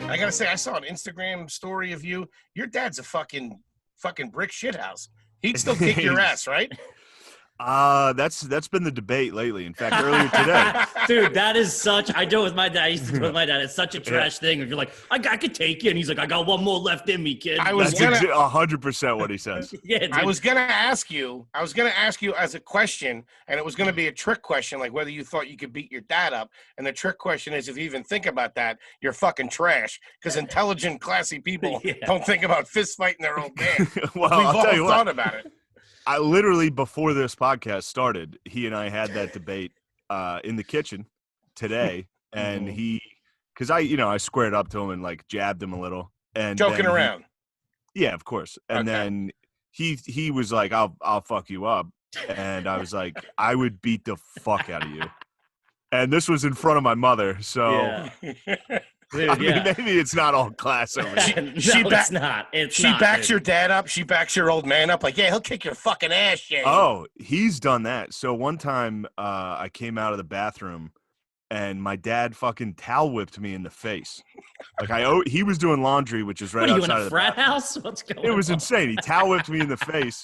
I gotta say, I saw an Instagram story of you. Your dad's a fucking brick shithouse. He'd still kick your ass, right? That's been the debate lately. In fact, earlier today. Dude, that is such, I do it with my dad. I used to do it with my dad. It's such a trash thing. If you're like, I could take you. And he's like, I got one more left in me, kid. That's 100% what he says. Yeah, dude. I was gonna ask you as a question, and it was gonna be a trick question, like whether you thought you could beat your dad up. And the trick question is, if you even think about that, you're fucking trash. Because intelligent, classy people don't think about fist fighting their old man. Well, We've I'll tell you all thought about it. I literally, before this podcast started, he and I had that debate in the kitchen today, and because I squared up to him and like jabbed him a little, and joking around. Yeah, of course. And then he was like, "I'll fuck you up," and I was like, "I would beat the fuck out of you," and this was in front of my mother, so. Yeah. Dude, I mean, maybe it's not all class over here. It's not. She backs your dad up. She backs your old man up. Like, yeah, he'll kick your fucking ass, Shane. Oh, he's done that. So one time I came out of the bathroom and my dad fucking towel whipped me in the face. Like he was doing laundry, which is right outside of the What are you in a frat house? What's going on? It was insane. He towel whipped me in the face,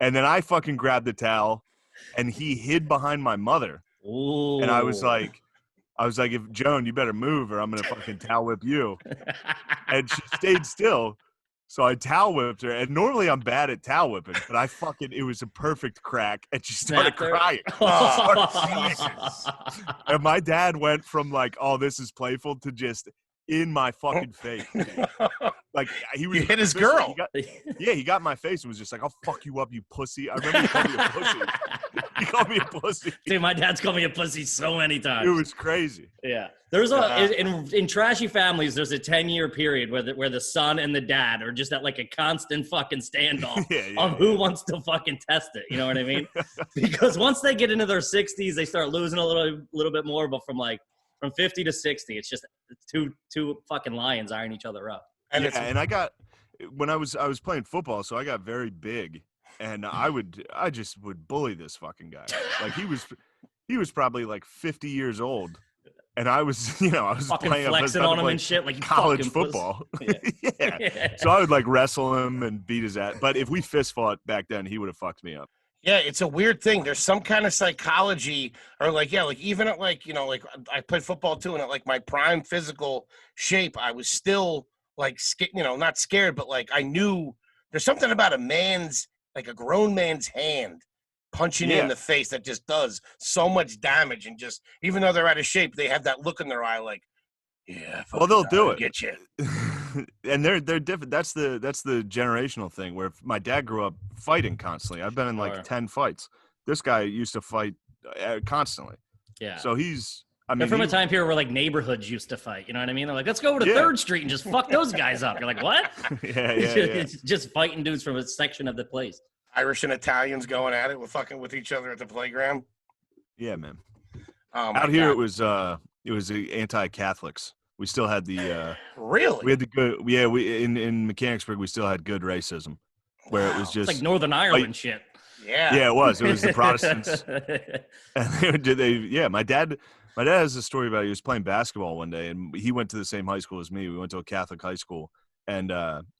and then I fucking grabbed the towel, and he hid behind my mother. Ooh. And I was like, if Joan, you better move or I'm going to fucking towel whip you. And she stayed still. So I towel whipped her. And normally I'm bad at towel whipping, but it was a perfect crack. And she started crying. And my dad went from like, oh, this is playful to just in my fucking face. Like he hit his girl. He got in my face and was just like, I'll fuck you up, you pussy. I remember he called me a pussy. He called me a pussy. Dude, my dad's called me a pussy so many times. It was crazy. Yeah. There's in trashy families, there's a 10-year period where the son and the dad are just at like a constant fucking standoff of who wants to fucking test it. You know what I mean? Because once they get into their 60s, they start losing a little bit more. But from 50 to 60, it's just two fucking lions eyeing each other up. And I got when I was playing football, so I got very big. And I just would bully this fucking guy. Like he was probably like 50 years old, and I was fucking playing flexing on him and shit like college football. Yeah. So I would like wrestle him and beat his ass. But if we fist fought back then, he would have fucked me up. Yeah, it's a weird thing. There's some kind of psychology, or even at I played football too, and at like my prime physical shape, I was still like not scared, but like I knew there's something about a grown man's hand punching you in the face that just does so much damage. And just, even though they're out of shape, they have that look in their eye like, yeah, well, they'll do it. Get you. And they're different. That's the generational thing where my dad grew up fighting constantly. I've been in like 10 fights. This guy used to fight constantly. Yeah. So they're from a time period where like neighborhoods used to fight. You know what I mean? They're like, let's go over to 3rd Street and just fuck those guys up. You're like, what? It's just fighting dudes from a section of the place. Irish and Italians going at it with each other at the playground. Yeah, man. Out here, it was the anti-Catholics. We still had the really. We had the good. Yeah, in Mechanicsburg we still had good racism, where it was just it's like Northern Ireland shit. Yeah, it was. It was the Protestants. And my dad has a story about he was playing basketball one day, and he went to the same high school as me. We went to a Catholic high school, and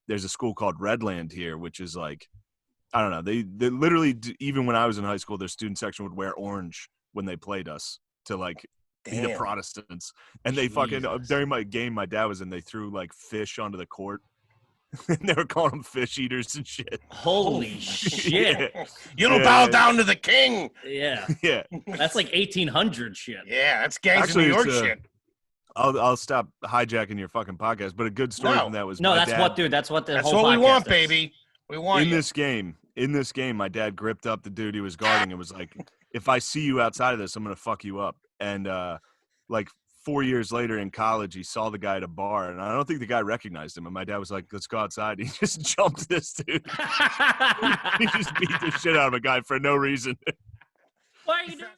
there's a school called Redland here, which is like, I don't know. They literally, even when I was in high school, their student section would wear orange when they played us to like be the Protestants. And they fucking, during my game my dad was in, they threw like fish onto the court. And they were calling them fish eaters and shit. Holy shit. You don't bow down to the king. Yeah. Yeah. That's like 1800 shit. Yeah, that's gangs in New York shit. I'll stop hijacking your fucking podcast, but a good story from that was that's what the whole what we want, is. baby. We want in this game, my dad gripped up the dude he was guarding and was like, if I see you outside of this, I'm gonna fuck you up. And like 4 years later in college, he saw the guy at a bar, and I don't think the guy recognized him. And my dad was like, let's go outside. He just jumped this dude. He just beat the shit out of a guy for no reason. Why are you doing